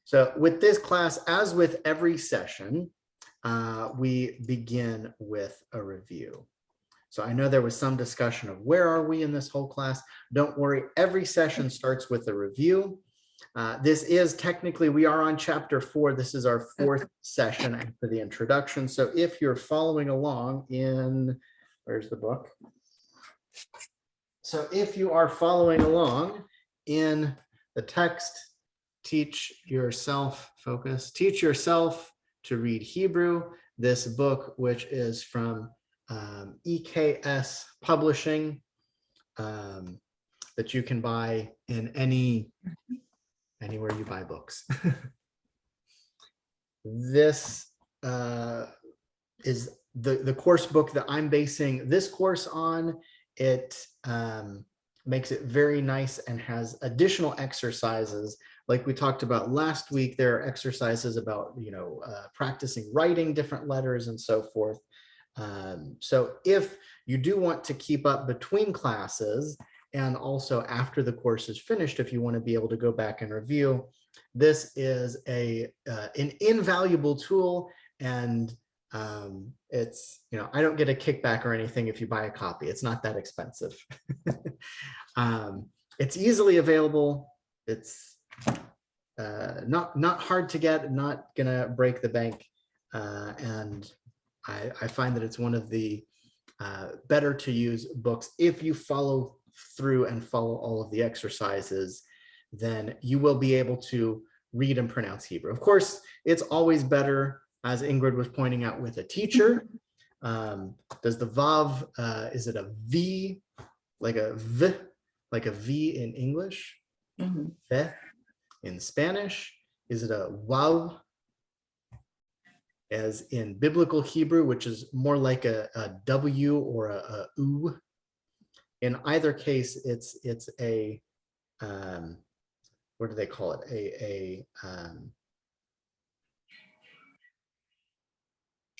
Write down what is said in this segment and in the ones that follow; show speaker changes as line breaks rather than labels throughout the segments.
So with this class, as with every session, we begin with a review. So I know there was some discussion of where are we in this whole class. Don't worry, every session starts with a review. This is technically, we are on chapter 4. This is our 4th session after the introduction. So if you're following along in, where's the book? So if you are following along in the text, teach yourself, focus, teach yourself to read Hebrew, this book, which is from EKS Publishing, that you can buy in anywhere you buy books. This is the course book that I'm basing this course on. It makes it very nice and has additional exercises. Like we talked about last week, there are exercises about, practicing writing different letters and so forth. So if you do want to keep up between classes and also after the course is finished, if you want to be able to go back and review, this is an invaluable tool. And it's, I don't get a kickback or anything if you buy a copy. It's not that expensive. It's easily available. It's not hard to get, not gonna break the bank. And I find that it's one of the better to use books. If you follow through and follow all of the exercises, then you will be able to read and pronounce Hebrew. Of course, it's always better, as Ingrid was pointing out, with a teacher. Does the Vav, is it a V, like a V, like a V in English?
Mm-hmm.
Ve in Spanish? Is it a Waw, as in biblical Hebrew, which is more like a W or a U? In either case, it's a, what do they call it?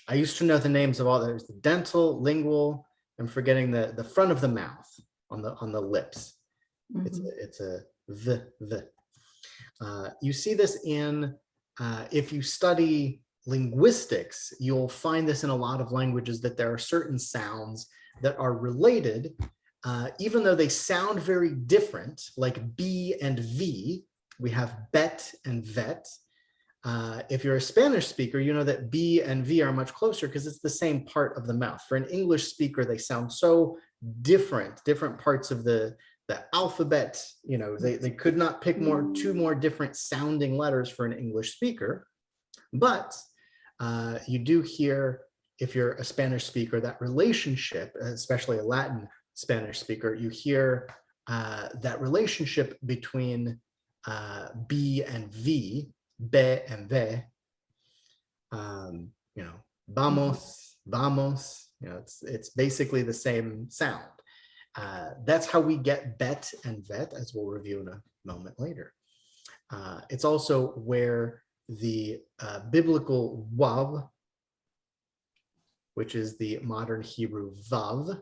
I used to know the names of all. There's the dental, lingual. I'm forgetting the front of the mouth on the lips. Mm-hmm. It's a V. You see this in, if you study linguistics, you'll find this in a lot of languages, that there are certain sounds that are related, even though they sound very different, like B and V. We have bet and vet. If you're a Spanish speaker, you know that B and V are much closer because it's the same part of the mouth. For an English speaker, they sound so different parts of the alphabet. They could not pick two more different sounding letters for an English speaker. But you do hear, if you're a Spanish speaker, that relationship, especially a Latin Spanish speaker, you hear that relationship between B and V, be and ve, vamos, it's basically the same sound. That's how we get bet and vet, as we'll review in a moment later. It's also where the biblical wav, which is the modern Hebrew vav,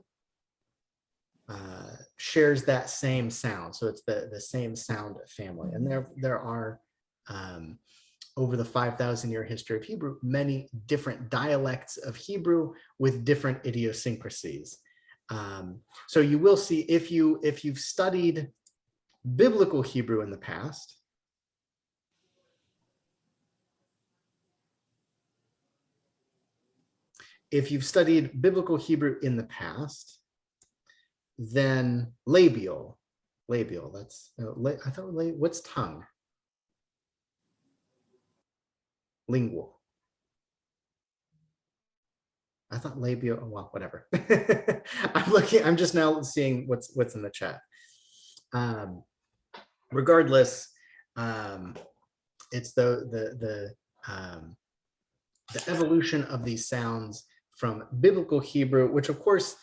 shares that same sound. So it's the same sound family. And there are, over the 5,000-year history of Hebrew, many different dialects of Hebrew with different idiosyncrasies. So you will see, if you've studied biblical Hebrew in the past, then labial, that's, I thought, what's tongue? Lingual. I thought labial, well, whatever. I'm just now seeing what's in the chat. Regardless, it's the evolution of these sounds from biblical Hebrew, which of course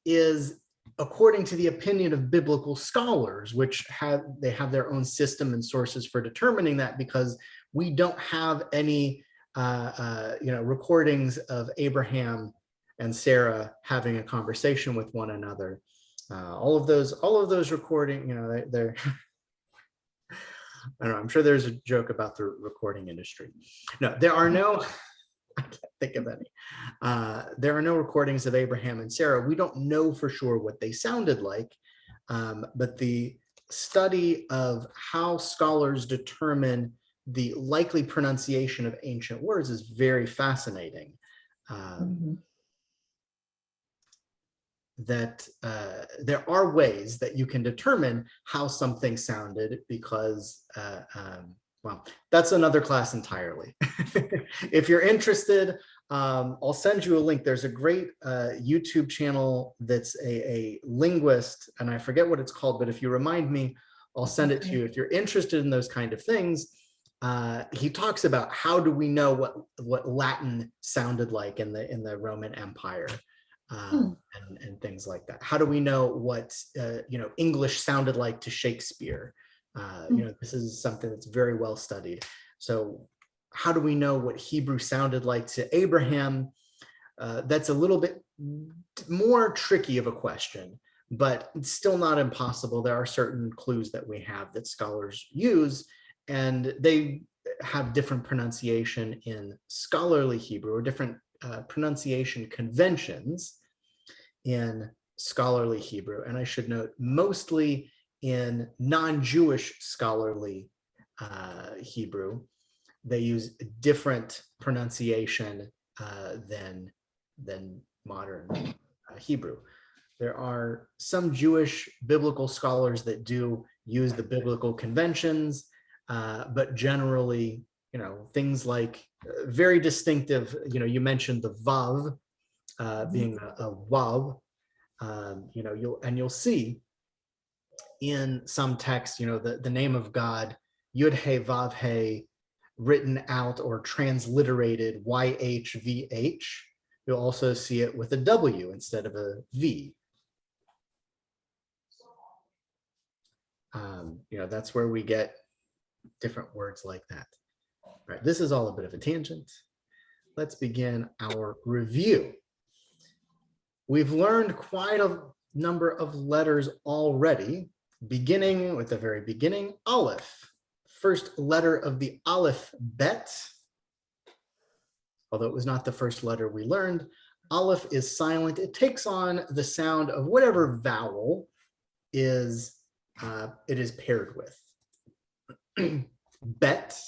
is according to the opinion of biblical scholars, which have their own system and sources for determining that, because we don't have any recordings of Abraham and Sarah having a conversation with one another. All of those recording, they're I don't know, I'm sure there's a joke about the recording industry. No, there are no, I can't think of any. There are no recordings of Abraham and Sarah. We don't know for sure what they sounded like, but the study of how scholars determine the likely pronunciation of ancient words is very fascinating. That there are ways that you can determine how something sounded because, well, that's another class entirely. If you're interested, I'll send you a link. There's a great YouTube channel that's a linguist, and I forget what it's called, but if you remind me, I'll send it to you. If you're interested in those kind of things, he talks about how do we know what Latin sounded like in the Roman Empire. And things like that. How do we know what English sounded like to Shakespeare? This is something that's very well studied. So how do we know what Hebrew sounded like to Abraham? That's a little bit more tricky of a question, but it's still not impossible. There are certain clues that we have that scholars use, and they have different pronunciation in scholarly Hebrew, or different pronunciation conventions in scholarly Hebrew. And I should note, mostly in non-Jewish scholarly Hebrew, they use different pronunciation than modern Hebrew. There are some Jewish biblical scholars that do use the biblical conventions, but generally, things like very distinctive, you mentioned the Vav, being a wav, you'll see in some texts, the name of God, Yud He Vav He, written out or transliterated YHVH. You'll also see it with a W instead of a V. That's where we get different words like that. All right, this is all a bit of a tangent. Let's begin our review. We've learned quite a number of letters already, beginning with the very beginning, Aleph. First letter of the alphabet, although it was not the first letter we learned. Aleph is silent. It takes on the sound of whatever vowel it is paired with. Bet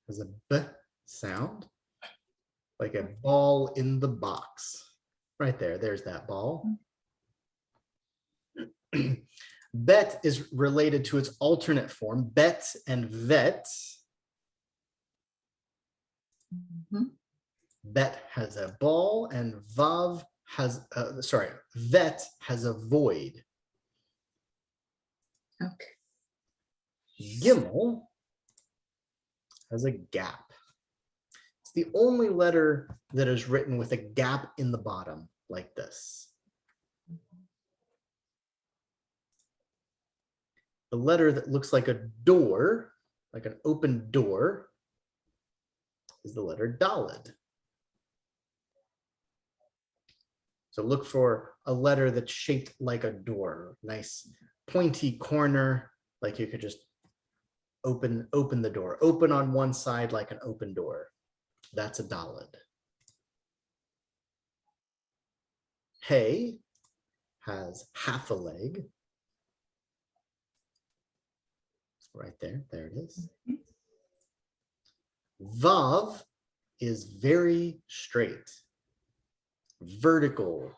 has a B sound, like a ball in the box. Right there, there's that ball. Bet is related to its alternate form, bet and vet. Bet has a ball and vav has, vet has a void. Okay. Gimel has a gap. It's the only letter that is written with a gap in the bottom like this. The letter that looks like a door, like an open door, is the letter Daled. So look for a letter that's shaped like a door, nice pointy corner, like you could just open the door, open on one side like an open door. That's a Daled. Hey has half a leg. Right there, there it is. Vav is very straight, vertical,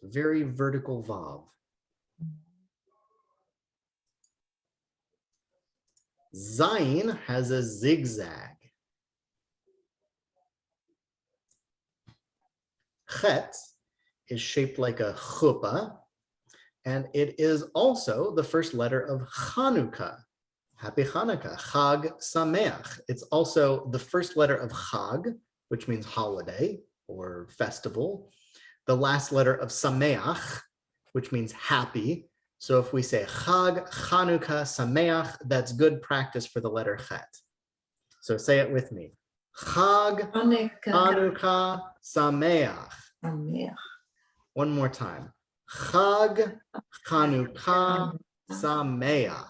very vertical Vav. Zayin has a zigzag. Chet is shaped like a chuppah, and it is also the first letter of Chanukah. Happy Hanukkah, Chag Sameach. It's also the first letter of Chag, which means holiday or festival. The last letter of Sameach, which means happy. So if we say Chag, Chanukah, Sameach, that's good practice for the letter Chet. So say it with me. Chag, Chanukah, Sameach. One more time. Chag Chanukah Sameach.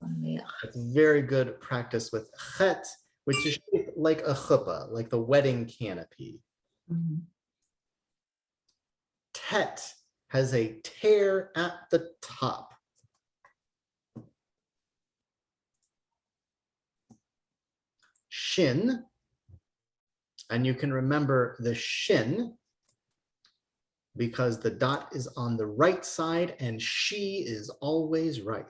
That's very good practice with chet, which is shaped like a chuppah, like the wedding canopy. Tet has a tear at the top. Shin, and you can remember the shin because the dot is on the right side and she is always right.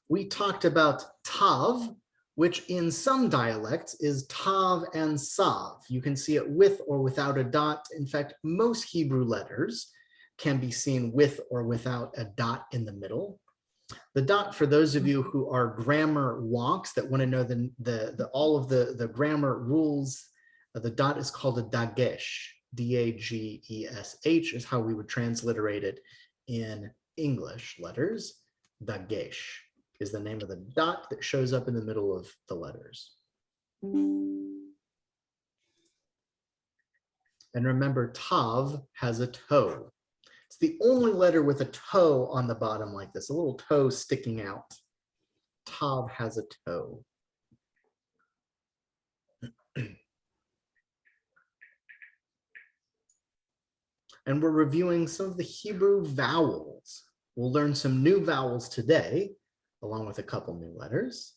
We talked about tav, which in some dialects is tav and sav. You can see it with or without a dot. In fact, most Hebrew letters can be seen with or without a dot in the middle. The dot, for those of you who are grammar wonks that want to know all of the grammar rules, the dot is called a dagesh. D-A-G-E-S-H is how we would transliterate it in English letters. Dagesh is the name of the dot that shows up in the middle of the letters. And remember, tav has a toe. It's the only letter with a toe on the bottom like this, a little toe sticking out. Tav has a toe. And we're reviewing some of the Hebrew vowels. We'll learn some new vowels today, along with a couple new letters.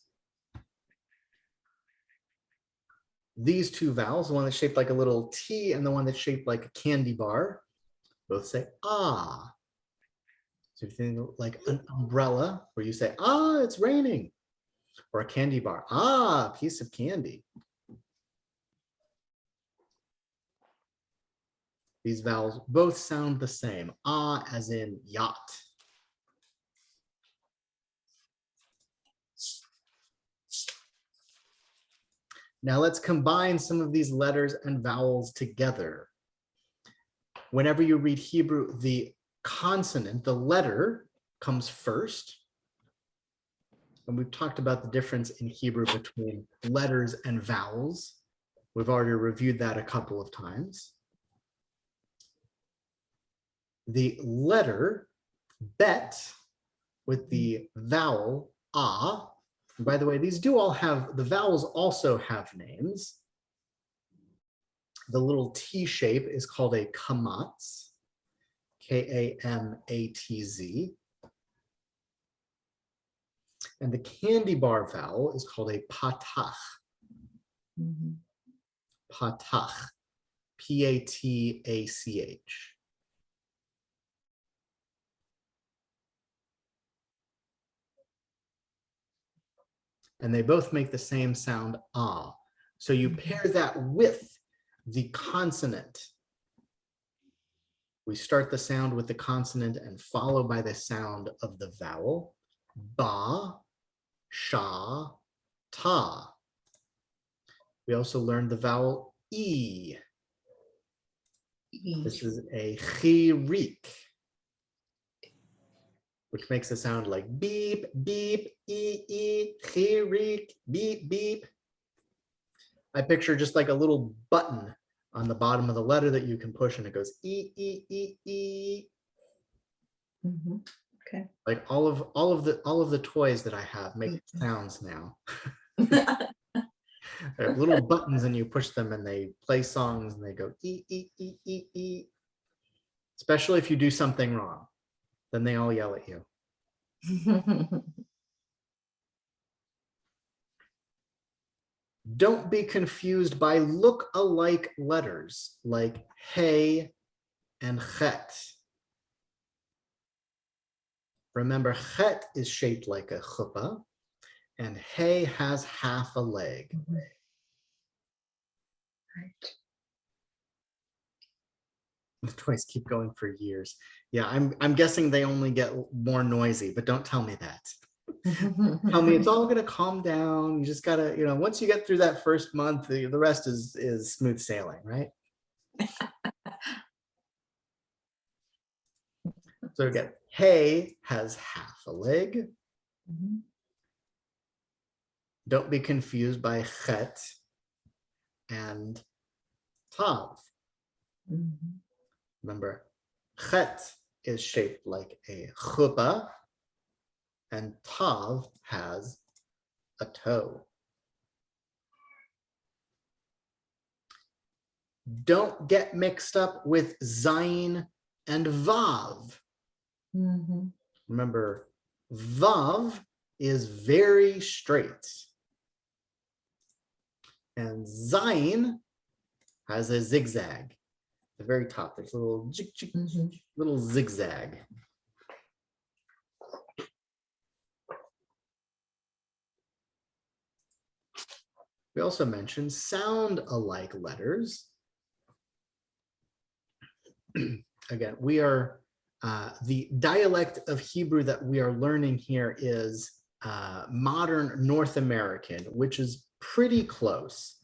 These two vowels, the one that's shaped like a little T and the one that's shaped like a candy bar, both say ah. So if you think like an umbrella, where you say, ah, it's raining. Or a candy bar, ah, a piece of candy. These vowels both sound the same, ah as in yacht. Now let's combine some of these letters and vowels together. Whenever you read Hebrew, the consonant, the letter, comes first. And we've talked about the difference in Hebrew between letters and vowels. We've already reviewed that a couple of times. The letter bet with the vowel ah. And by the way, these do all have, the vowels also have names. The little T shape is called a kamatz, K-A-M-A-T-Z. And the candy bar vowel is called a patach. Patach, P-A-T-A-C-H. And they both make the same sound, ah. So you pair that with the consonant. We start the sound with the consonant and follow by the sound of the vowel, ba, sha, ta. We also learned the vowel E. This is a chirik, which makes a sound like beep, beep, chirik, beep, beep. I picture just like a little button on the bottom of the letter that you can push and it goes e.
Okay.
Like all of the toys that I have make sounds now. They have little buttons and you push them and they play songs and they go e. Especially if you do something wrong, then they all yell at you. Don't be confused by look-alike letters like hey and chet. Remember, chet is shaped like a chuppah, and hey has half a leg.
Right.
The toys keep going for years. Yeah, I'm guessing they only get more noisy, but don't tell me that. Tell me it's all gonna calm down. You just gotta, once you get through that first month, the rest is smooth sailing, right? So again, hey has half a leg. Don't be confused by chet and tav. Remember, chet is shaped like a chuppah, and tav has a toe. Don't get mixed up with zayin and vav. Remember, vav is very straight, and zayin has a zigzag. At the very top, there's a little little zigzag. We also mentioned sound-alike letters. Again, we are the dialect of Hebrew that we are learning here is modern North American, which is pretty close.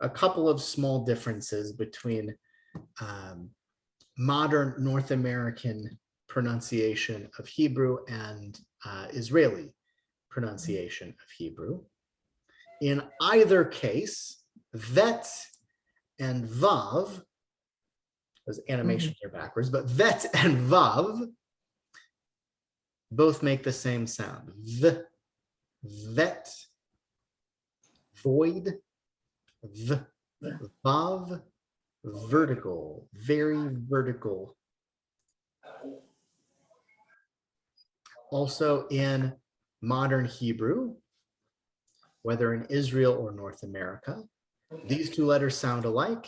A couple of small differences between modern North American pronunciation of Hebrew and Israeli pronunciation of Hebrew. In either case, vet and vav, those animations are backwards, but vet and vav both make the same sound. V, vet, void, v, vav, vertical, very vertical. Also in modern Hebrew, whether in Israel or North America, these two letters sound alike.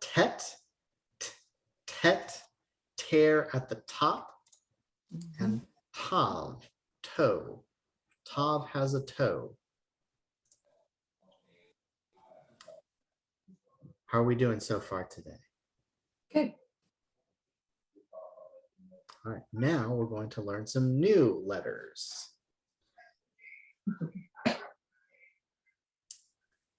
Tet, tet, tear at the top, and tav, toe. Tav has a toe. How are we doing so far today?
Good.
All right, now we're going to learn some new letters.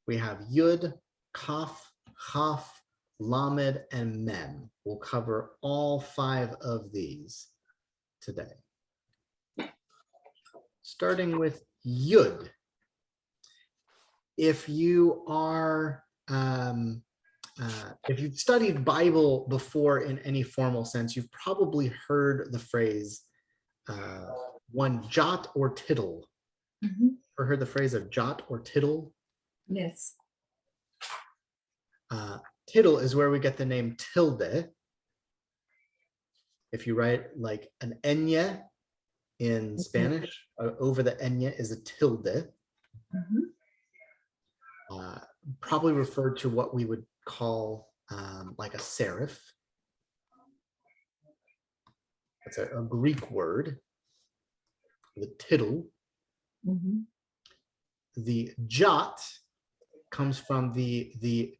We have Yud, Kaf, Chaf, Lamed, and Mem. We'll cover all 5 of these today. Starting with Yud. If you are, if you've studied Bible before in any formal sense, you've probably heard the phrase, one jot or tittle. Ever heard the phrase of jot or tittle?
Yes.
Tittle is where we get the name tilde. If you write like an ñ in Spanish, over the ñ is a tilde. Probably referred to what we would call like a serif. It's a Greek word, the tittle. The jot comes from the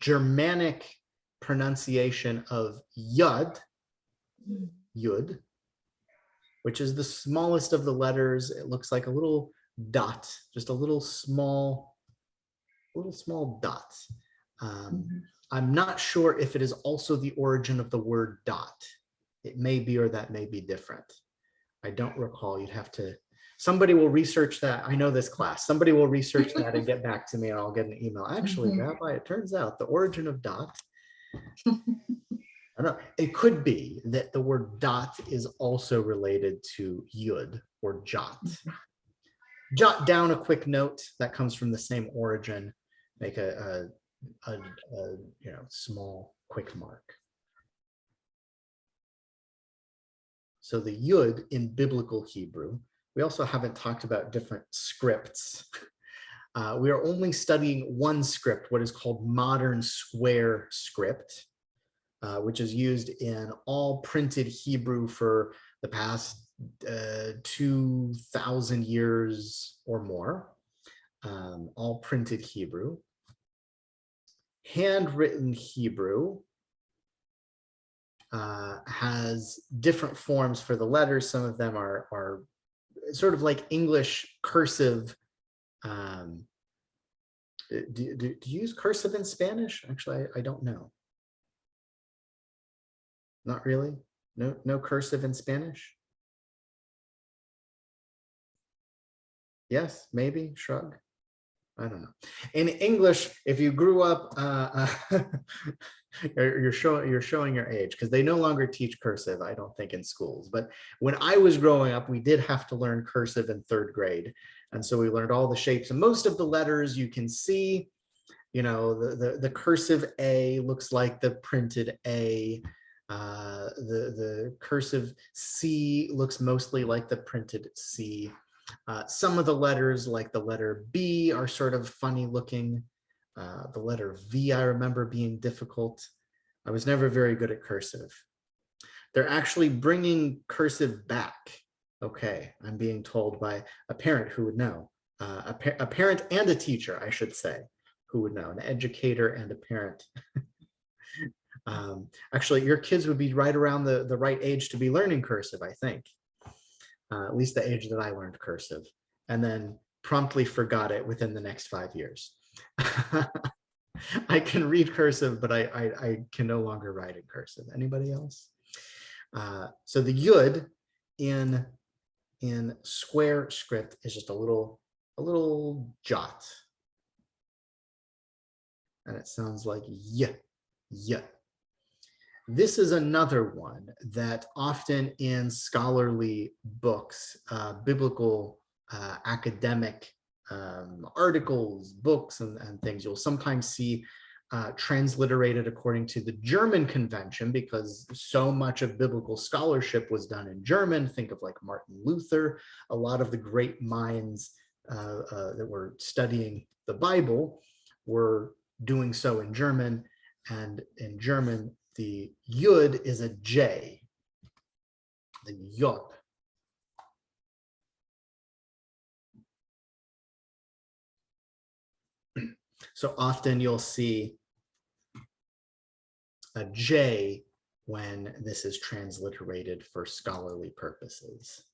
Germanic pronunciation of yud, yud, which is the smallest of the letters. It looks like a little dot, just a little small dot. I'm not sure if it is also the origin of the word dot. It may be, or that may be different. I don't recall. You'd have to, somebody will research that. I know this class. Somebody will research that and get back to me, and I'll get an email. Actually, Rabbi, it turns out the origin of dot, I don't know. It could be that the word dot is also related to yud or jot. Jot down a quick note that comes from the same origin. Make a small quick mark. So the yud in biblical Hebrew. We also haven't talked about different scripts. We are only studying one script, what is called modern square script, which is used in all printed Hebrew for the past 2,000 years or more, all printed Hebrew. Handwritten Hebrew has different forms for the letters. Some of them are sort of like English cursive. Do you use cursive in Spanish? Actually, I don't know. Not really? No cursive in Spanish? Yes, maybe, shrug. I don't know. In English, if you grew up, you're showing your age because they no longer teach cursive, I don't think, in schools. But when I was growing up, we did have to learn cursive in 3rd grade. And so we learned all the shapes and most of the letters you can see. You know, the cursive A looks like the printed A. The cursive C looks mostly like the printed C. Some of the letters, like the letter B, are sort of funny looking. The letter V, I remember being difficult. I was never very good at cursive. They're actually bringing cursive back. Okay, I'm being told by a parent who would know. A parent and a teacher, I should say, who would know, an educator and a parent. Actually, your kids would be right around the right age to be learning cursive, I think. At least the age that I learned cursive, and then promptly forgot it within the next 5 years. I can read cursive, but I can no longer write in cursive. Anybody else? So the yud in square script is just a little jot. And it sounds like y, y. This is another one that often in scholarly books, biblical academic articles, books, and things, you'll sometimes see transliterated according to the German convention, because so much of biblical scholarship was done in German. Think of like Martin Luther. A lot of the great minds that were studying the Bible were doing so in German, and in German, the yud is a J, the yod. So often you'll see a J when this is transliterated for scholarly purposes.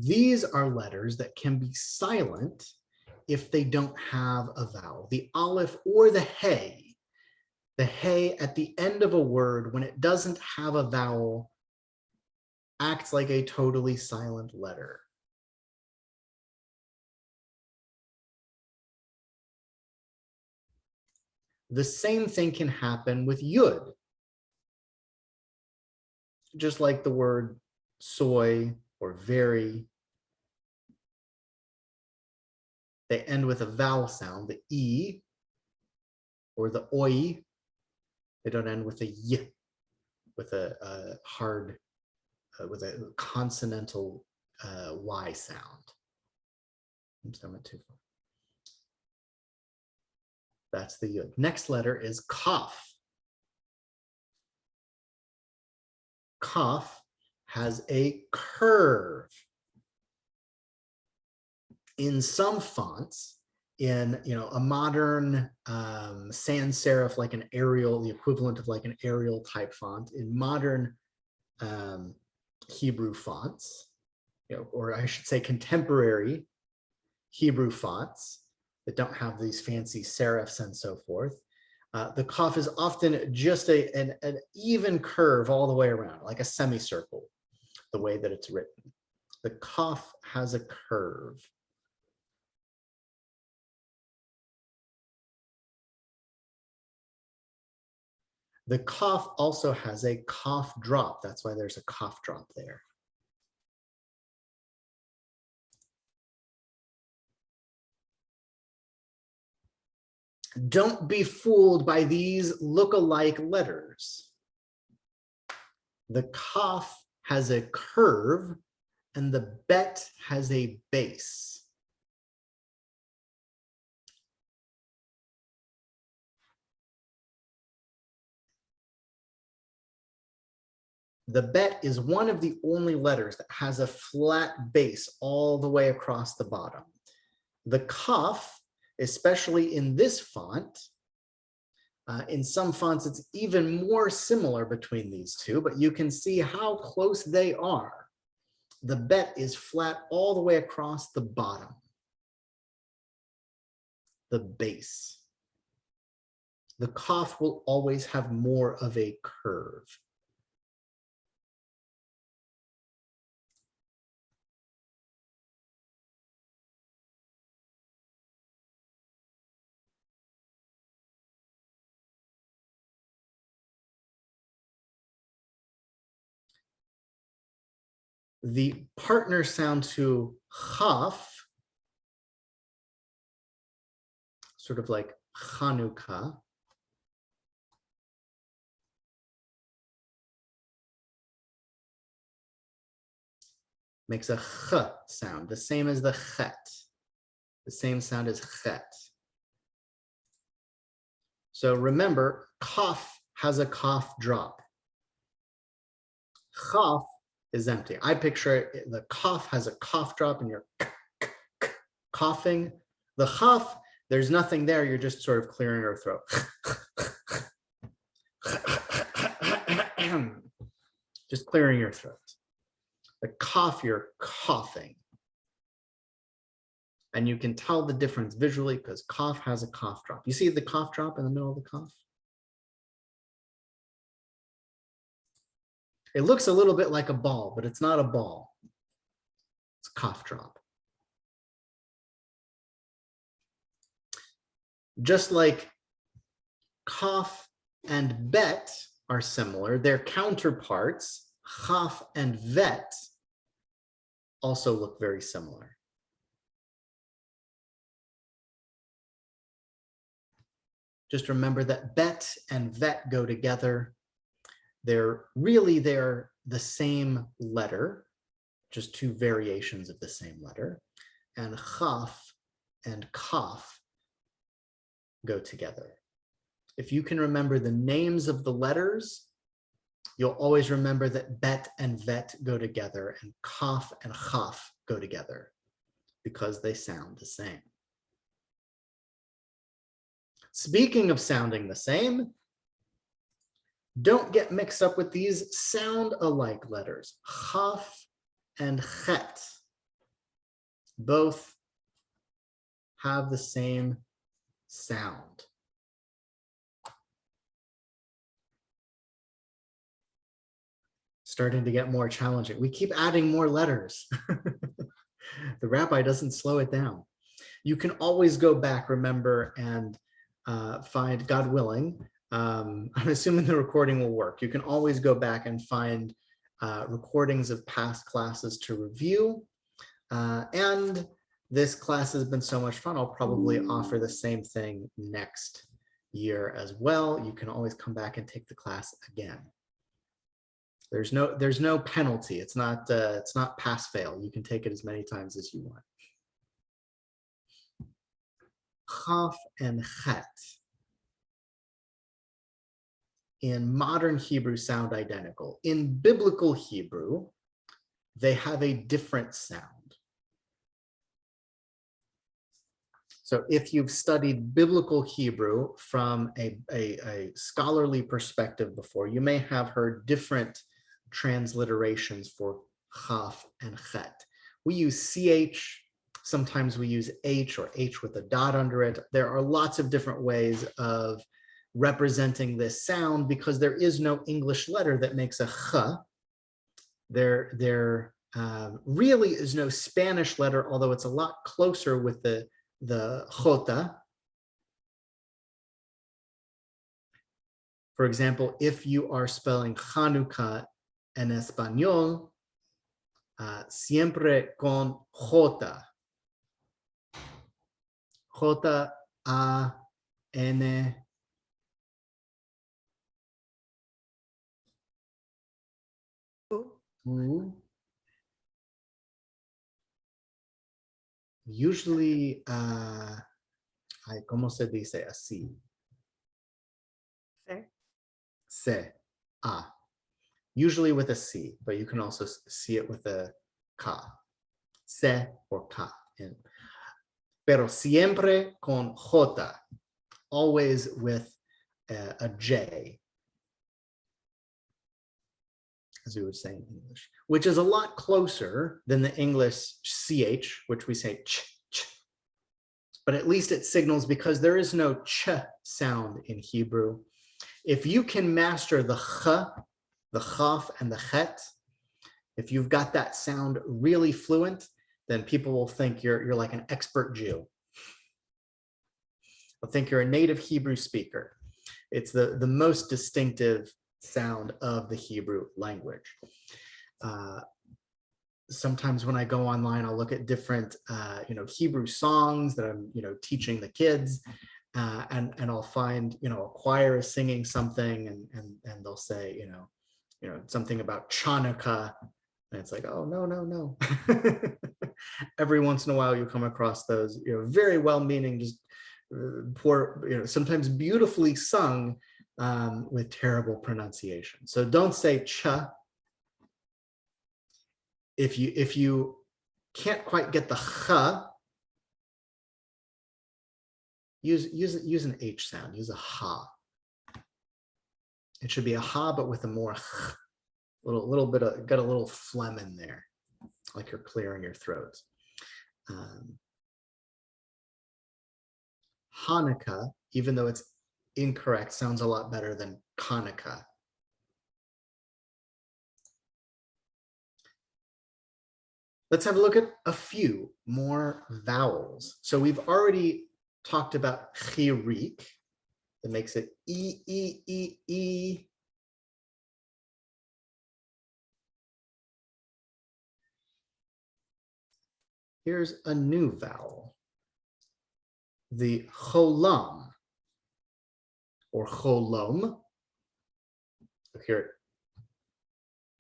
These are letters that can be silent if they don't have a vowel. The aleph or the hey at the end of a word, when it doesn't have a vowel, acts like a totally silent letter. The same thing can happen with yud. Just like the word soy or very, they end with a vowel sound, the E or the oi. They don't end with a y, with a hard, with a consonantal Y sound. Oops, I went too far. That's the yud. Next letter is kaf. Kaf has a curve. In some fonts, in a modern sans serif, like an Arial, the equivalent of like an Arial type font, in modern Hebrew fonts, or I should say contemporary Hebrew fonts that don't have these fancy serifs and so forth, the kaf is often just an even curve all the way around, like a semicircle, the way that it's written. The kaf has a curve. The kaf also has a kaf drop. That's why there's a kaf drop there. Don't be fooled by these look-alike letters. The kaf has a curve and the bet has a base. The bet is one of the only letters that has a flat base all the way across the bottom. The kaf, especially in this font, in some fonts, it's even more similar between these two, but you can see how close they are. The bet is flat all the way across the bottom, the base. The kaf will always have more of a curve. the partner sound to chaf, sort of like Chanukah, makes a ch sound, the same as the chet. The same sound as chet. So remember, kaf has a cough drop. Chaf is empty. I picture the cough has a cough drop and you're coughing. The chaf, there's nothing there. You're just sort of clearing your throat. Just clearing your throat. The cough, you're coughing. And you can tell the difference visually because cough has a cough drop. You see the cough drop in the middle of the cough? It looks a little bit like a ball, but it's not a ball. It's a cough drop. Just like cough and bet are similar, their counterparts, chaf and vet, also look very similar. Just remember that bet and vet go together. They're the same letter, just two variations of the same letter. And chaf and kaf go together. If you can remember the names of the letters, you'll always remember that bet and vet go together and kaf and chaf go together because they sound the same. Speaking of sounding the same, don't get mixed up with these sound-alike letters, chaf and chet. Both have the same sound. Starting to get more challenging. We keep adding more letters. The rabbi doesn't slow it down. You can always go back, remember, and find, God willing, I'm assuming the recording will work. You can always go back and find recordings of past classes to review. And this class has been so much fun. I'll probably offer the same thing next year as well. You can always come back and take the class again. There's no penalty. It's not pass fail. You can take it as many times as you want. Chaf and chet in modern Hebrew sound identical. In biblical Hebrew, they have a different sound. So if you've studied biblical Hebrew from a scholarly perspective before, you may have heard different transliterations for chaf and chet. We use ch, sometimes we use h or h with a dot under it. There are lots of different ways of representing this sound because there is no English letter that makes a ch. There really is no Spanish letter, although it's a lot closer with the jota. For example, if you are spelling Chanukah en español, siempre con jota. J-A-N. Usually, ¿cómo se dice así? Se. Usually with a C, but you can also see it with a K. Se or K. Pero siempre con J, always with a J, as we would say in English, which is a lot closer than the English CH, which we say ch, ch. But at least it signals, because there is no ch sound in Hebrew. If you can master the ch, the chaf, and the chet, if you've got that sound really fluent, then people will think you're like an expert Jew. They'll think you're a native Hebrew speaker. It's the most distinctive sound of the Hebrew language. sometimes when I go online, I'll look at different, Hebrew songs that I'm, teaching the kids, and I'll find, a choir is singing something, and they'll say, something about Chanukah, and it's like, oh, no, no, no. Every once in a while, you come across those, very well-meaning, just poor, sometimes beautifully sung, with terrible pronunciation. So don't say cha. If you can't quite get the ch, use an H sound. Use a ha. It should be a ha, but with a more little bit of, got a little phlegm in there, like you're clearing your throat. Hanukkah, even though it's incorrect, sounds a lot better than Hanukkah. Let's have a look at a few more vowels. So we've already talked about chirik, that makes it E, E, E, E. Here's a new vowel, the cholam, or cholom. You'll hear it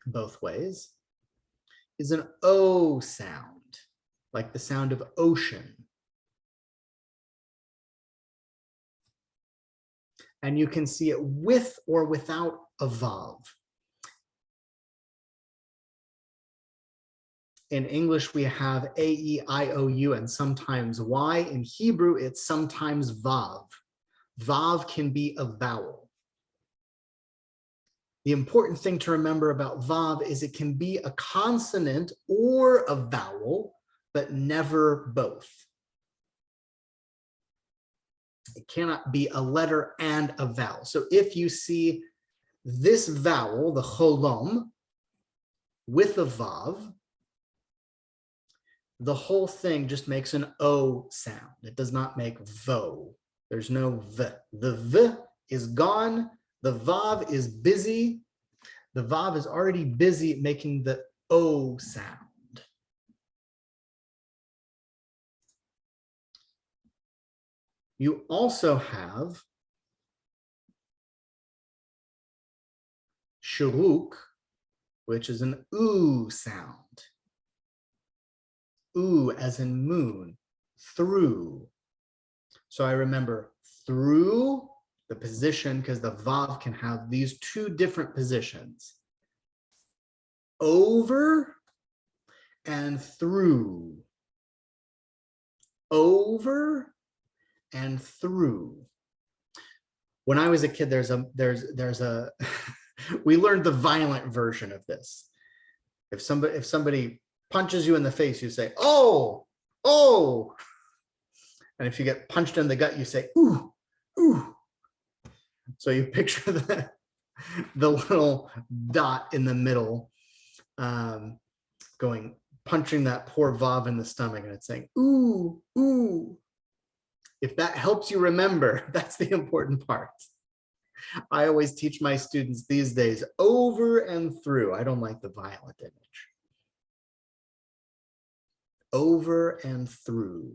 both ways, is an O sound, like the sound of ocean. And you can see it with or without a vav. In English, we have A, E, I, O, U, and sometimes Y. In Hebrew, it's sometimes vav. Vav can be a vowel. The important thing to remember about vav is it can be a consonant or a vowel, but never both. It cannot be a letter and a vowel. So if you see this vowel, the cholom, with a vav, the whole thing just makes an O sound. It does not make vo. There's no v. The v is gone. The vav is busy. The vav is already busy making the O sound. You also have shuruk, which is an oo sound. Oo as in moon, through. So I remember through the position, because the vav can have these two different positions. Over and through. Over and through. When I was a kid, there's a we learned the violent version of this. If somebody punches you in the face, you say, oh, oh. And if you get punched in the gut, you say, ooh, ooh. So you picture the little dot in the middle, punching that poor vav in the stomach, and it's saying, ooh, ooh. If that helps you remember, that's the important part. I always teach my students these days, over and through. I don't like the violent image. Over and through.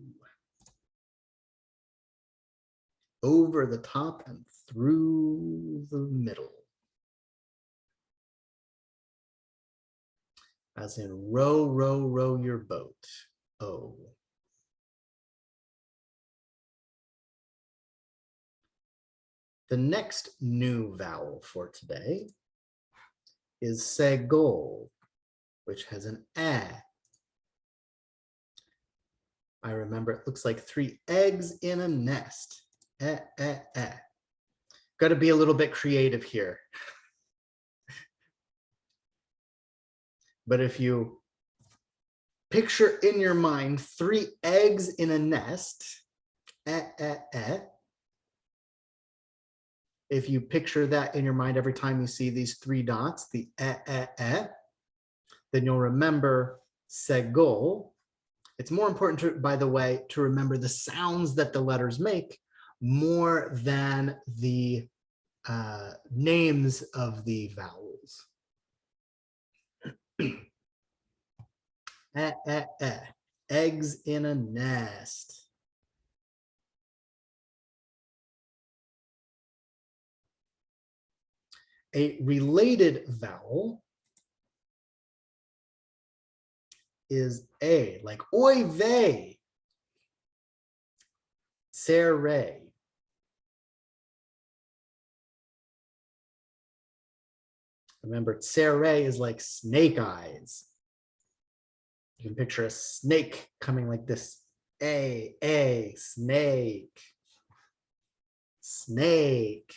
Over the top and through the middle. As in row, row, row your boat. Oh. The next new vowel for today is segol, which has an eh. I remember it looks like 3 eggs in a nest. Eh, eh, eh. Got to be a little bit creative here. But if you picture in your mind 3 eggs in a nest, eh, eh, eh. If you picture that in your mind every time you see these 3 dots, the eh, eh, eh, then you'll remember segol. It's more important, to, by the way, to remember the sounds that the letters make more than the names of the vowels. Eggs in a nest. A related vowel is A, like oy vey, tsere. Remember, tsere is like snake eyes. You can picture a snake coming like this. A, snake, snake.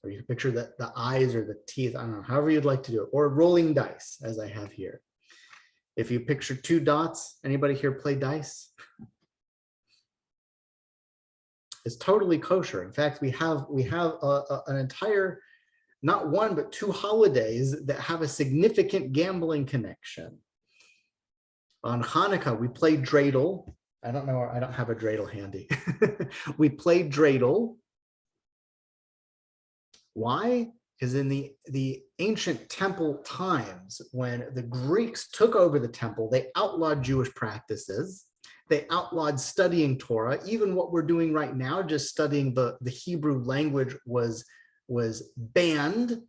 Or you can picture the eyes or the teeth, I don't know, however you'd like to do it. Or rolling dice, as I have here. If you picture two dots, anybody here play dice? It's totally kosher. In fact, we have an entire, not one, but two holidays that have a significant gambling connection. On Hanukkah, we played dreidel. I don't know, I don't have a dreidel handy. We played dreidel. Why? Because in the ancient temple times, when the Greeks took over the temple, they outlawed Jewish practices. They outlawed studying Torah. Even what we're doing right now, just studying the Hebrew language was banned.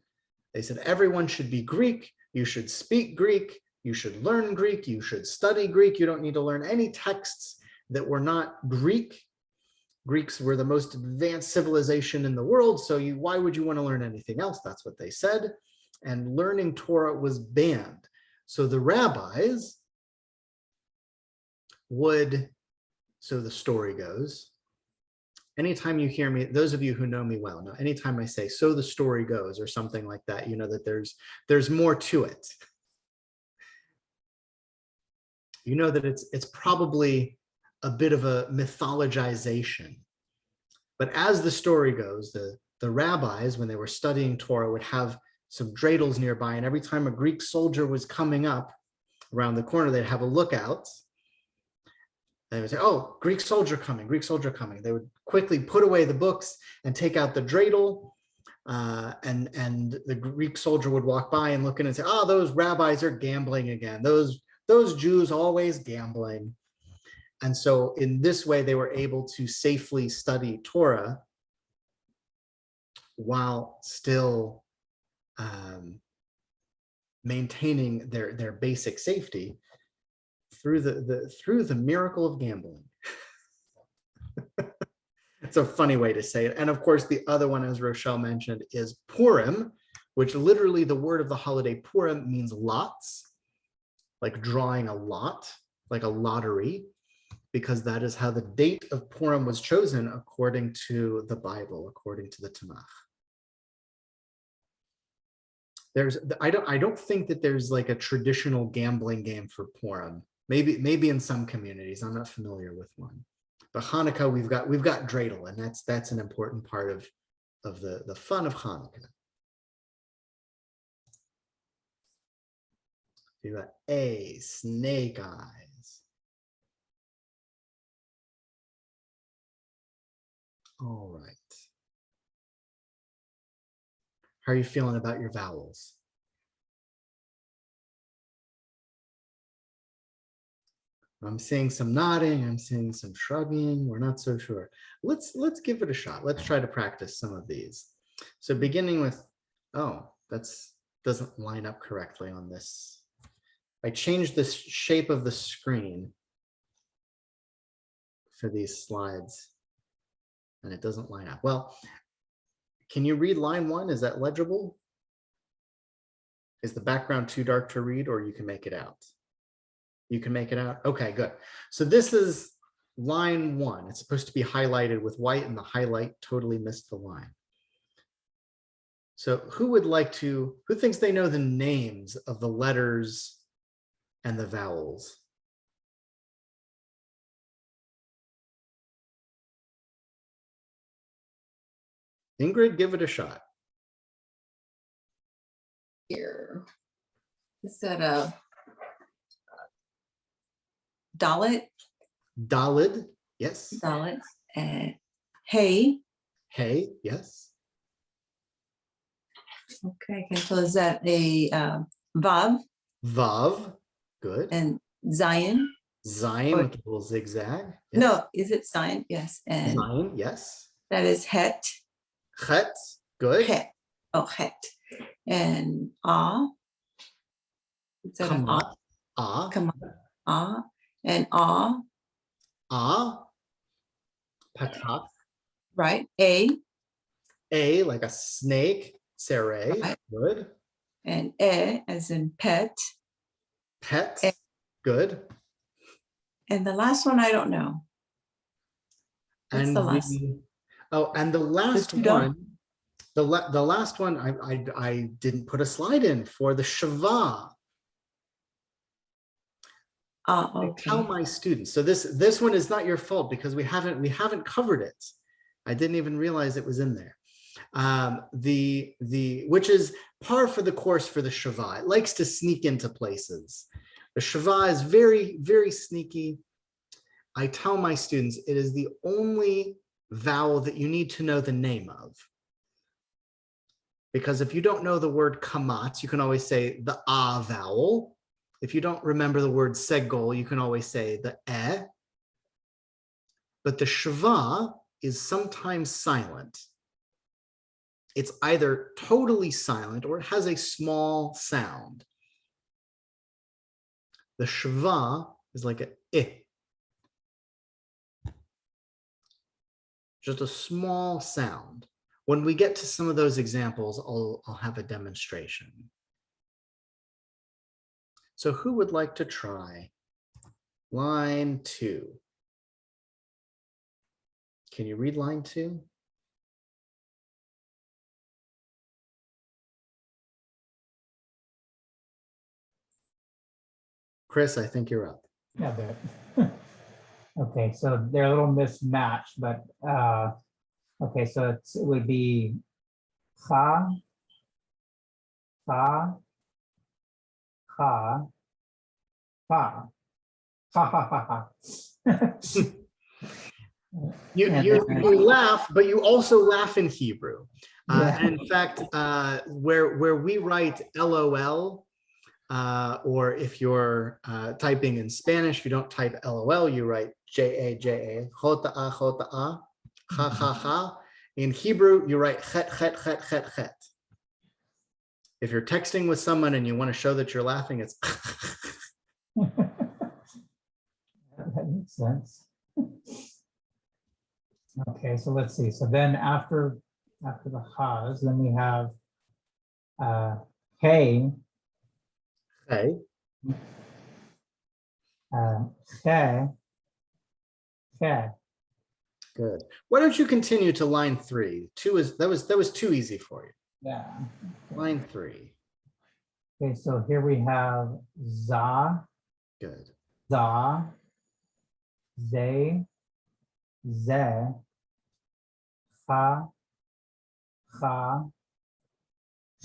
They said everyone should be Greek. You should speak Greek. You should learn Greek. You should study Greek. You don't need to learn any texts that were not Greek. Greeks were the most advanced civilization in the world, so why would you want to learn anything else? That's what they said. And learning Torah was banned. So the rabbis would, so the story goes, anytime you hear me, those of you who know me well, know anytime I say, so the story goes, or something like that, you know that there's more to it. You know that it's probably a bit of a mythologization. But as the story goes, the rabbis, when they were studying Torah, would have some dreidels nearby, and every time a Greek soldier was coming up around the corner, they'd have a lookout. They would say, oh, Greek soldier coming, Greek soldier coming. They would quickly put away the books and take out the dreidel, and the Greek soldier would walk by and look in and say, oh, those rabbis are gambling again. Those Jews always gambling. And so in this way, they were able to safely study Torah while still maintaining their basic safety through the miracle of gambling. It's a funny way to say it. And of course, the other one, as Rochelle mentioned, is Purim, which literally the word of the holiday Purim means lots, like drawing a lot, like a lottery, because that is how the date of Purim was chosen according to the Bible, according to the Tanakh. I don't think that there's like a traditional gambling game for Purim. Maybe in some communities. I'm not familiar with one. But Hanukkah, we've got dreidel, and that's an important part of the fun of Hanukkah. You got A, snake eyes. All right. How are you feeling about your vowels? I'm seeing some nodding, I'm seeing some shrugging, we're not so sure. Let's give it a shot. Let's try to practice some of these. So beginning with, oh, that's doesn't line up correctly on this. I changed the shape of the screen for these slides and it doesn't line up. Well, can you read line 1? Is that legible? Is the background too dark to read, or you can make it out? You can make it out? Okay, good. So this is line 1. It's supposed to be highlighted with white, and the highlight totally missed the line. So who thinks they know the names of the letters and the vowels? Ingrid, give it a shot.
Here. Is that a Dalit?
Dalid, yes.
Dalit. Hey.
Hey, yes.
Okay, so is that a Vav?
Vav, good.
And Zion.
Zion
Or-
with a little zigzag. Yes.
No, is it Zion? Yes. And
Zion, yes.
that is Het.
Chet, good.
Het. Oh, Het. And Ah. Instead of Ah.
Kamat,
Come on. Ah. And Ah.
patak,
Right.
a like a snake, seray,
Right.
good.
And as in pet.
Pet,
E.
good.
And the last one, I don't know. What's
And
the last?
and the last
two don't?
one, the last one, I didn't put a slide in for the Shava. I
Okay.
tell my students. So this one is not your fault because we haven't covered it. I didn't even realize it was in there. Which is par for the course for the Shava. It likes to sneak into places. The Shava is very, very sneaky. I tell my students it is the only vowel that you need to know the name of. Because if you don't know the word kamat, you can always say the ah vowel. If you don't remember the word segol, you can always say the eh. But the shava is sometimes silent. It's either totally silent or it has a small sound. The shava is like a eh. Just a small sound. When we get to some of those examples, I'll have a demonstration. So who would like to try line 2? Can you read line 2? Chris, I think you're up.
Yeah, but okay, so they're a little mismatched, but okay, so it would be ha, ha, ha, ha, ha, ha, ha.
You laugh, but you also laugh in Hebrew.
Yeah.
And in fact, where we write LOL, or if you're typing in Spanish, you don't type LOL, you write JA, chota-a, chota-a, ha, ha, ha. In Hebrew, you write chet, chet, chet, chet, chet. If you're texting with someone and you want to show that you're laughing, it's
That makes sense. Okay, so let's see. So then after the ha's, then we have hey,
hey.
che, che.
Good. Why don't you continue to line 3? That was too easy for you.
Yeah.
Line 3.
Okay, so here we have za,
Good.
za, ze, ze, cha, cha,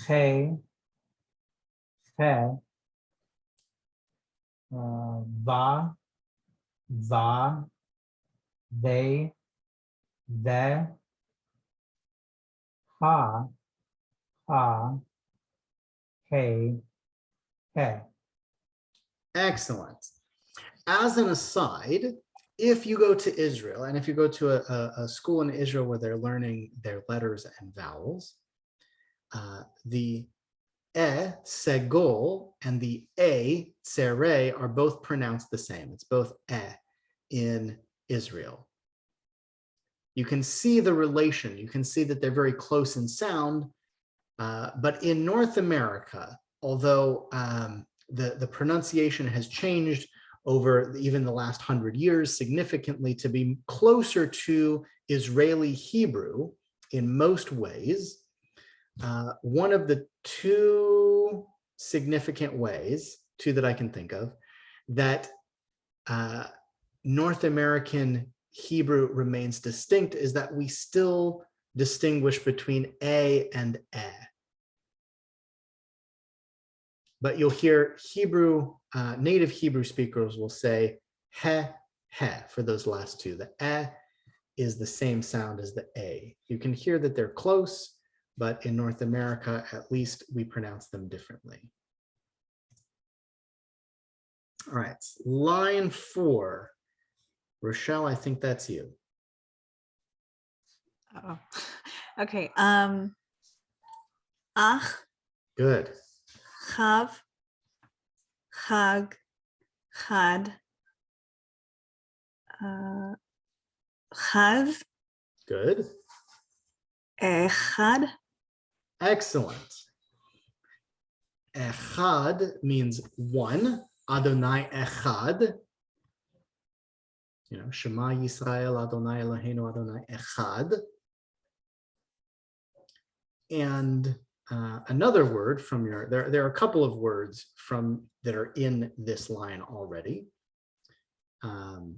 che, che, va, va, they, the, ha, ha, hey, hey.
Excellent. As an aside, if you go to Israel and if you go to a school in Israel where they're learning their letters and vowels, the e, segol, and the a, tsere, are both pronounced the same. It's both e in Israel. You can see the relation. You can see that they're very close in sound, but in North America, although the pronunciation has changed over even the last 100 years significantly to be closer to Israeli Hebrew in most ways, one of the 2 significant ways, 2 that I can think of, that North American Hebrew remains distinct is that we still distinguish between a and e. But you'll hear Hebrew, native Hebrew speakers will say he, he for those last 2. The e is the same sound as the a. You can hear that they're close, but in North America, at least, we pronounce them differently. All right, line 4. Rochelle, I think that's you.
Oh, okay. Ach,
Good.
chav, chag, chad, chaz,
Good.
echad.
Excellent. Echad means one. Adonai echad. You know, Shema Yisrael Adonai Eloheinu Adonai echad. And another word from your, there are a couple of words from that are in this line already. Chag,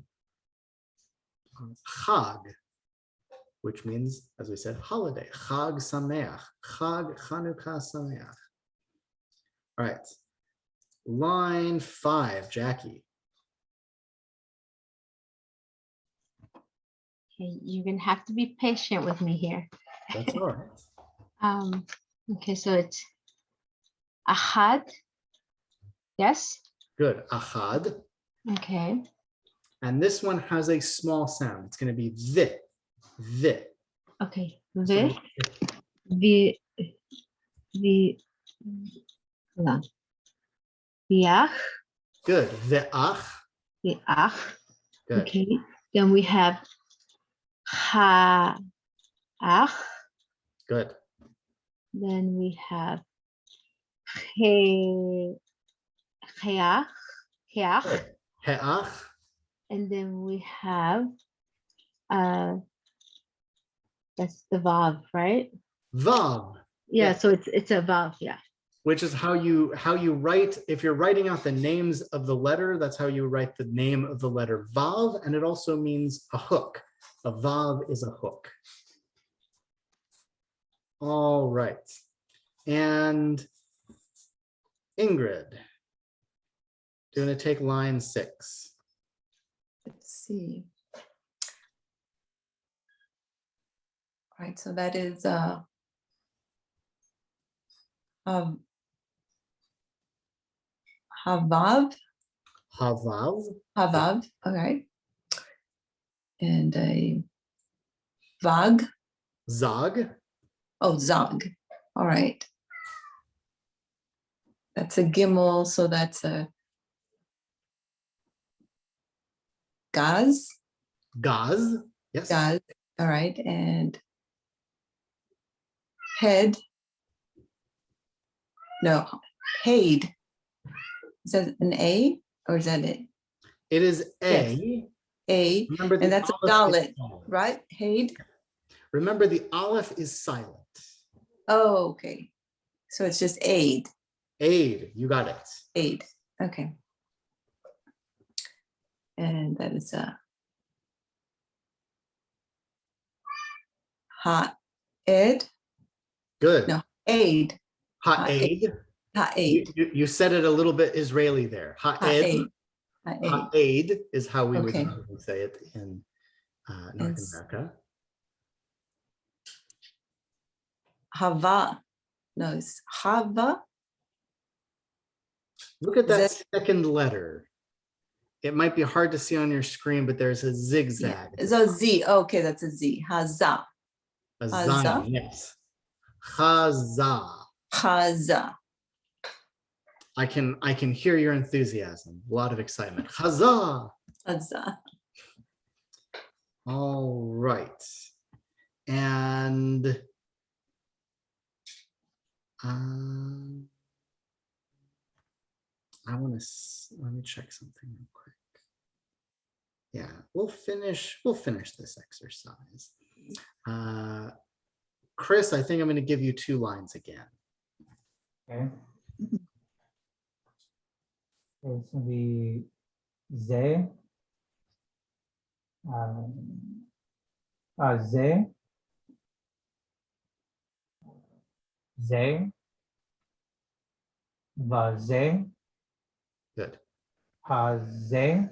which means, as we said, holiday. Chag Sameach. Chag Chanukah Sameach. All right. Line 5, Jackie.
Okay, you're gonna have to be patient with me here.
That's all right.
Okay, so it's ahad. Yes.
Good. Achad.
Okay.
And this one has a small sound. It's going to be the. The.
Okay.
So
The hold on. Viach.
good. Ve'ach.
Viach.
Good.
Okay. Then we have ha ach.
Good.
Then we have he heach. Heach.
Good. He'ach.
And then we have that's the vav, right?
Vav.
Yeah,
Yeah.
so it's a vav, yeah.
Which is how you write, if you're writing out the names of the letter, that's how you write the name of the letter Vav, and it also means a hook. A Vav is a hook. All right. And Ingrid, you're going to take line 6.
Let's see. All right, so that is Havav.
Havav.
Havav, all right. And a Vag.
Zag.
Oh, Zag. All right. That's a Gimel, so that's a Gaz.
Gaz. Yes.
Gaz. All right. And Head. No, Haid. Is that an A or is that it?
It is
Yes. A.
Remember
And that's a
aleph is
Dalet,
silent.
right? Haid.
Remember the aleph is silent.
Oh, okay. So it's just aid.
Aid, you got it.
Aid. Okay. And that is a Ha-ed.
Good.
No, aid.
Ha'ed.
Ha-aid.
You said it a little bit Israeli there. Ha'ed.
Ha-aid. Ha-aid.
Ha'ed is how we would
Okay.
usually say it in North
It's-
America.
Hava. No, it's Hava.
Look at
Is
that
that-
second letter. It might be hard to see on your screen, but there's a
Yeah.
zigzag.
It's a Z. Okay, that's a Z. Haza.
A
Haza.
zayin, yes. Chaza.
Haza.
I can hear your enthusiasm. A lot of excitement. Chaza.
Haza.
All right. And I want to let me check something real quick. Yeah, we'll finish this exercise. Chris, I think I'm going to give you 2 lines again.
Okay. So it's gonna be ze. Ze. Ze. Vaze.
Good.
Haze.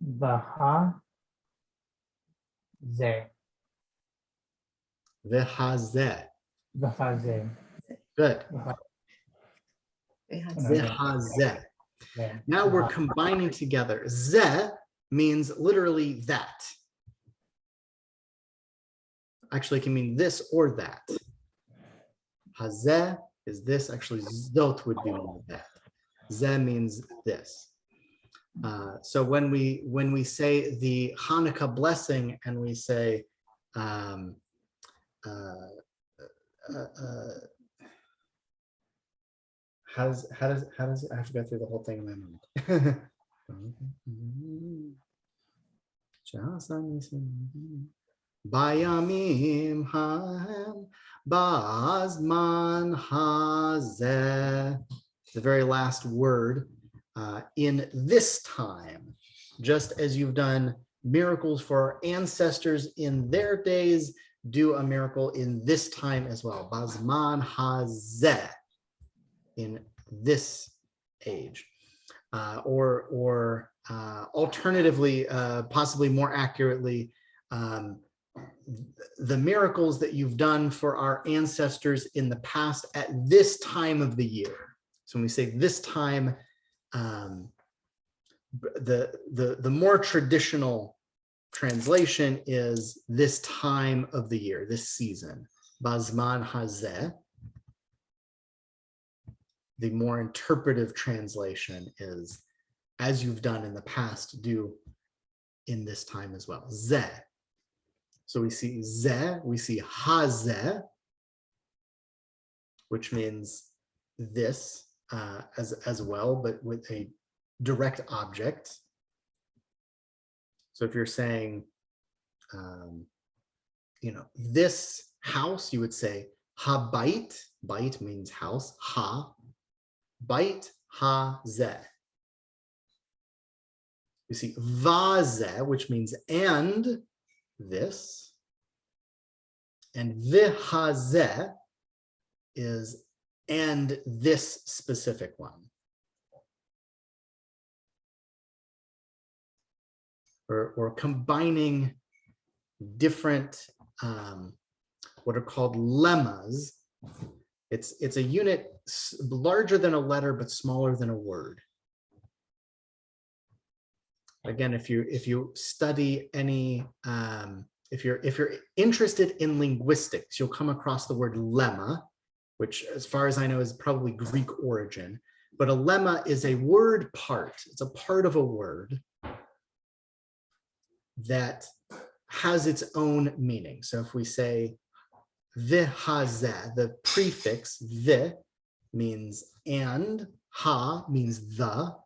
Vaha. Ze.
Vehazeh.
Vahaze.
Good.
Haza.
Vehazeh.
Yeah.
Now we're combining together. Ze means literally that. Actually, it can mean this or that. Hazeh is this. Actually, zot would be more that. Ze means this. So when we say the Hanukkah blessing and we say, how does I have to go through the whole thing in my mind. Bayamim hahem bazman hazeh. The very last word, in this time, just as you've done miracles for our ancestors in their days, do a miracle in this time as well. Bazman hazeh, in this age. Or alternatively, possibly more accurately, the miracles that you've done for our ancestors in the past at this time of the year. So when we say this time, the more traditional translation is this time of the year, this season. Bazman hazeh. The more interpretive translation is, as you've done in the past, do in this time as well. Zeh. So we see zeh, we see hazeh, which means this as well, but with a direct object. So if you're saying, this house, you would say habait. Bait means house. Ha. Bait ha zeh. You see vazeh, which means and this, and vihazeh is and this specific one. Or combining different what are called lemmas. It's a unit larger than a letter but smaller than a word. Again, if you study any, if you're interested in linguistics, you'll come across the word lemma, which, as far as I know, is probably Greek origin. But a lemma is a word part. It's a part of a word that has its own meaning. So if we say vihazeh, the prefix vi means and, ha means the,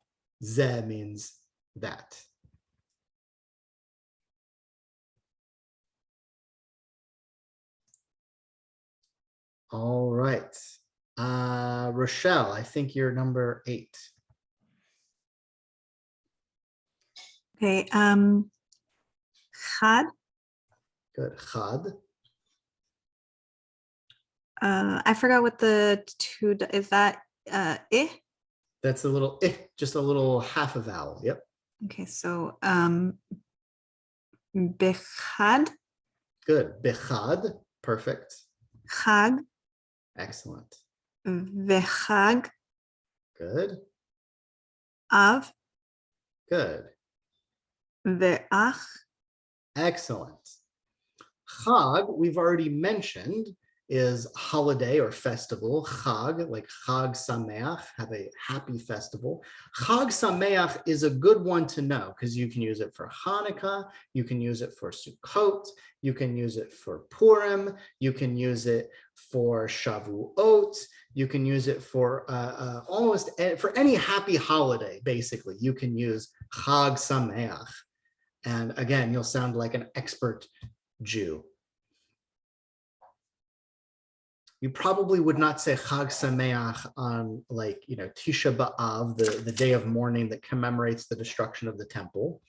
zeh means that. All right. Rochelle, I think you're number 8.
Okay. Chad.
Good. Chad.
I forgot what the two is that eh?
That's a little just a little half a vowel. Yep.
Okay, so bechad.
Good. Bechad. Perfect.
Chag.
Excellent.
Vechag.
Good.
Av.
Good.
Ve'ach.
Excellent. Chag, we've already mentioned, is holiday or festival. Chag, like Chag Sameach, have a happy festival. Chag Sameach is a good one to know because you can use it for Hanukkah, you can use it for Sukkot, you can use it for Purim, you can use it for Shavuot, you can use it for almost for any happy holiday, basically. You can use Chag Sameach. And again, you'll sound like an expert Jew. You probably would not say Chag Sameach on, like, Tisha B'Av, the day of mourning that commemorates the destruction of the temple.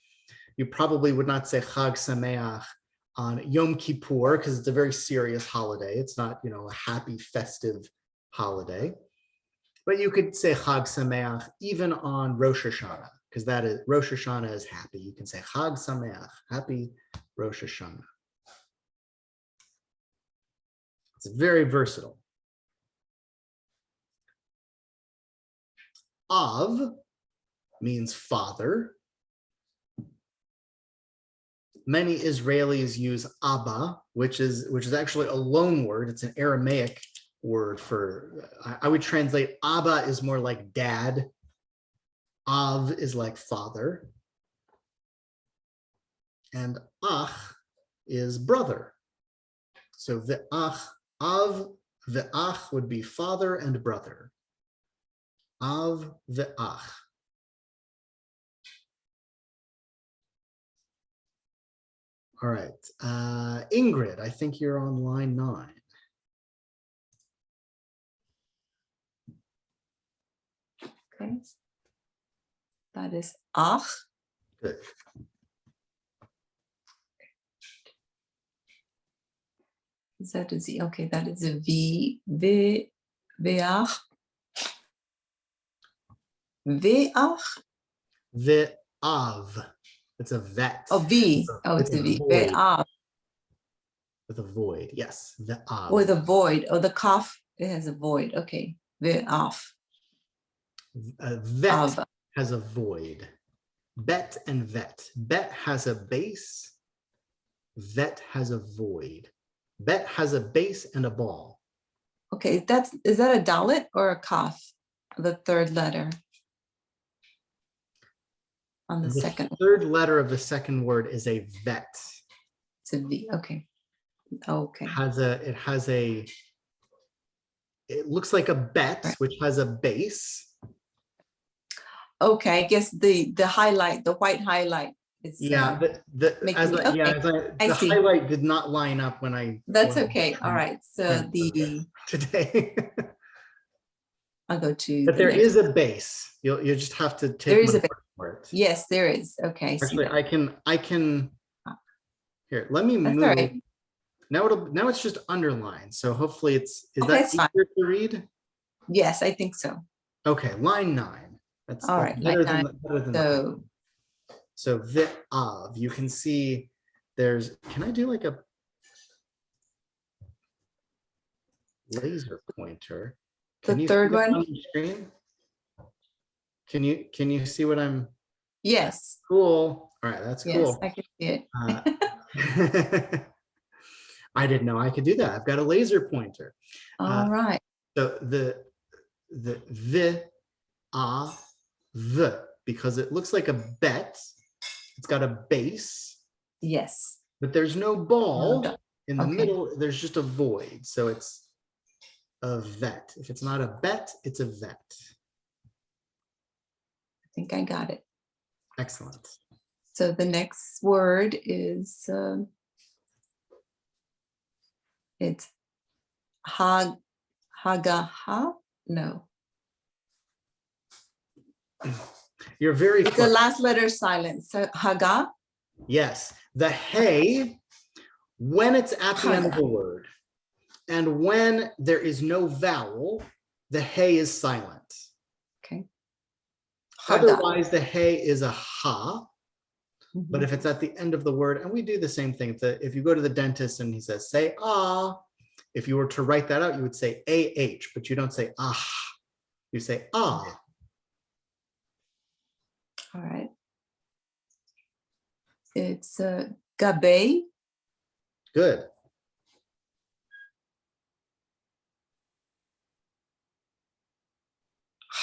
You probably would not say Chag Sameach on Yom Kippur because it's a very serious holiday. It's not, a happy festive holiday. But you could say Chag Sameach even on Rosh Hashanah, because that is, Rosh Hashanah is happy. You can say Chag Sameach, happy Rosh Hashanah. It's very versatile. Av means father. Many Israelis use Abba, which is actually a loan word. It's an Aramaic word for, I would translate Abba is more like dad. Av is like father. And Ach is brother. So Ve'ach, Av, Ve'ach would be father and brother. Av, Ve'ach. All right, Ingrid, I think you're on line 9.
Okay. That is ach.
Good.
That is okay. That is a veach. Veach.
Ve'av. It's a vet.
Oh, v. Oh, it's a v.
void.
Ve'av.
With a void. Yes. Ve'av.
With a void. Oh, the kaf. It has a void. Okay. Ve'av.
Vet
Av.
has a void. Bet and vet. Bet has a base. Vet has a void. Bet has a base and a ball.
Okay, is that a dalet or a kaf? The third letter on the second.
Third letter of the second word is a vet.
It's a v. Okay. Okay.
It looks like a bet,
Right.
which has a base.
Okay. I guess the highlight, the white highlight is.
Yeah,
Make me- I
the
see.
highlight did not line up when I.
That's
when I
okay. All right. So
today.
I'll go to.
But
the
there
next.
is a base. You just have to take
There is
my
a base.
word for it.
Yes, there is. Okay. I see
Actually,
that.
I can. Here, let me
That's
move.
all right.
Now it's just underlined. So hopefully is
Okay,
that
it's fine.
easier to read?
Yes, I think so.
Okay, line 9. That's
All right,
better
line
than better than
So
So Ve'av, you can see there's, can I do like a laser pointer? Can
the
you
third
see that
one.
on the screen? Can you see what I'm,
Yes.
cool. All right, that's
Yes,
cool.
I can see it.
I didn't know I could do that. I've got a laser pointer.
All right.
So the because it looks like a bet. It's got a base,
Yes.
but there's no ball
No,
in the
okay.
middle. There's just a void. So it's a vet. If it's not a bet, it's a vet.
I think I got it.
Excellent.
So the next word is it's hagaha. No,
You're very
it's the
close.
last letter silent. So haga.
Yes, the hey, when it's at the end of
Haga.
the word, and when there is no vowel, the hey is silent.
Okay. Haga.
Otherwise, the hey is a ha. But
Mhm.
if it's at the end of the word, and we do the same thing, if you go to the dentist and he says, say ah, if you were to write that out, you would say ah, but you don't say ah, you say ah.
All right. It's gabe.
Good.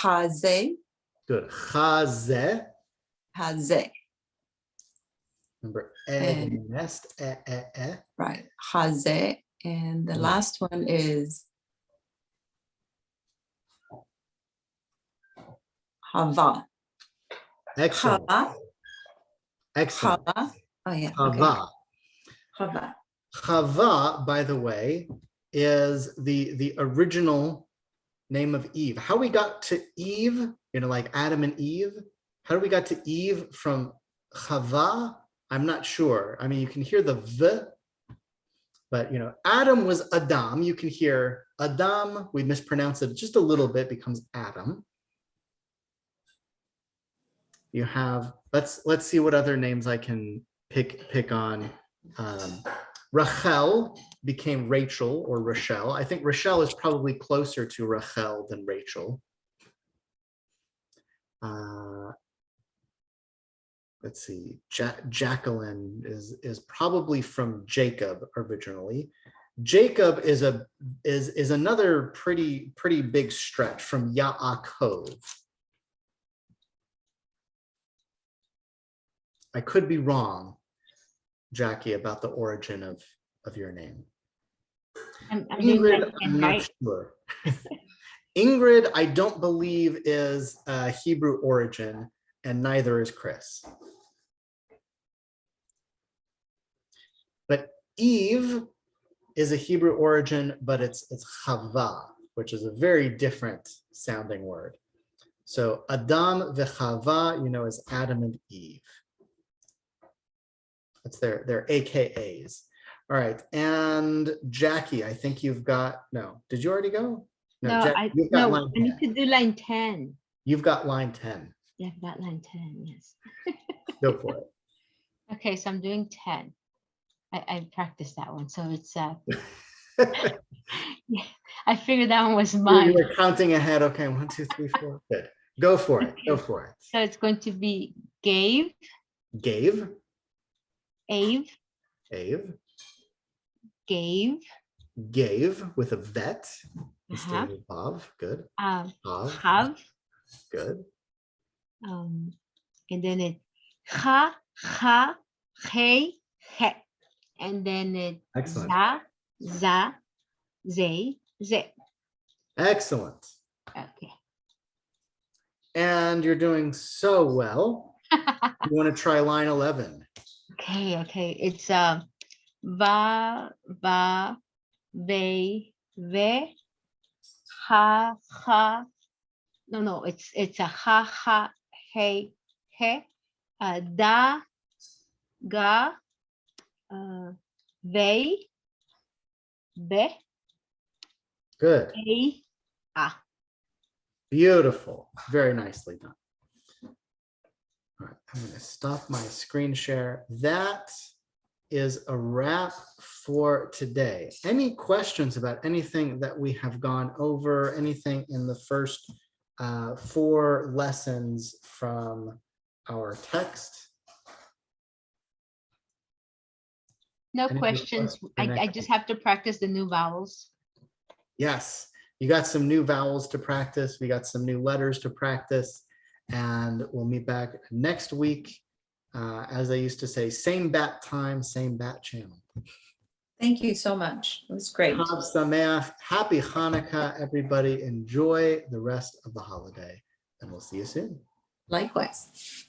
Haze.
Good. Chazeh.
Haze.
Remember,
And-
nest,
Right. Haze. And the last one is hava.
Excellent.
Hava.
Excellent.
Hava. Oh yeah. Okay.
Chava.
Hava.
Chava, by the way, is the original name of Eve. How we got to Eve, like Adam and Eve, how we got to Eve from Chava, I'm not sure. I mean, you can hear the V, but Adam was Adam. You can hear Adam, we mispronounce it just a little bit, becomes Adam. You have, let's see what other names I can pick on. Rachel became Rachel or Rochelle. I think Rochelle is probably closer to Rachel than Rachel. let's see, Jacqueline is probably from Jacob originally. Jacob is another pretty big stretch from Yaakov. I could be wrong, Jackie, about the origin of your name.
I'm doing
Ingrid,
like
I'm
10,
not
right?
sure. Ingrid, I don't believe is a Hebrew origin, and neither is Chris. But Eve is a Hebrew origin, but it's Chava, which is a very different sounding word. So Adam v'Chava, you know, is Adam and Eve. That's their AKAs. All right, and Jackie, I think you've got, no, did you already go?
No,
Jackie, you've got
no,
line
I need
10.
to do line 10.
You've got line 10.
Yeah, I've got line 10, yes.
Go for it.
Okay, so I'm doing 10. I practiced that one, so it's yeah, I figured that one was
You
mine.
were counting ahead. Okay, 1, 2, 3, 4. Good. Go for it. Go for it.
So it's going to be gave,
Gave,
Ave,
Ave,
gave,
with a vet instead
uh-huh,
of Vav. Good.
have,
Vav. Good.
and then it ha, he, and then it
Excellent.
za, ze.
Excellent.
Okay.
And you're doing so well. You want to try line 11?
Okay. It's va, ve, ha. No, it's a ha, he, da, ga, ve, be,
Good.
a.
Beautiful. Very nicely done. All right, I'm going to stop my screen share. That is a wrap for today. Any questions about anything that we have gone over, anything in the first 4 lessons from our text?
No
Any
questions.
requests for
I
next
just
week?
have to practice the new vowels.
Yes, you got some new vowels to practice. We got some new letters to practice, and we'll meet back next week. As I used to say, same bat time, same bat channel.
Thank you so much. It was great.
Chag Sameach, happy Hanukkah, everybody. Enjoy the rest of the holiday, and we'll see you soon.
Likewise.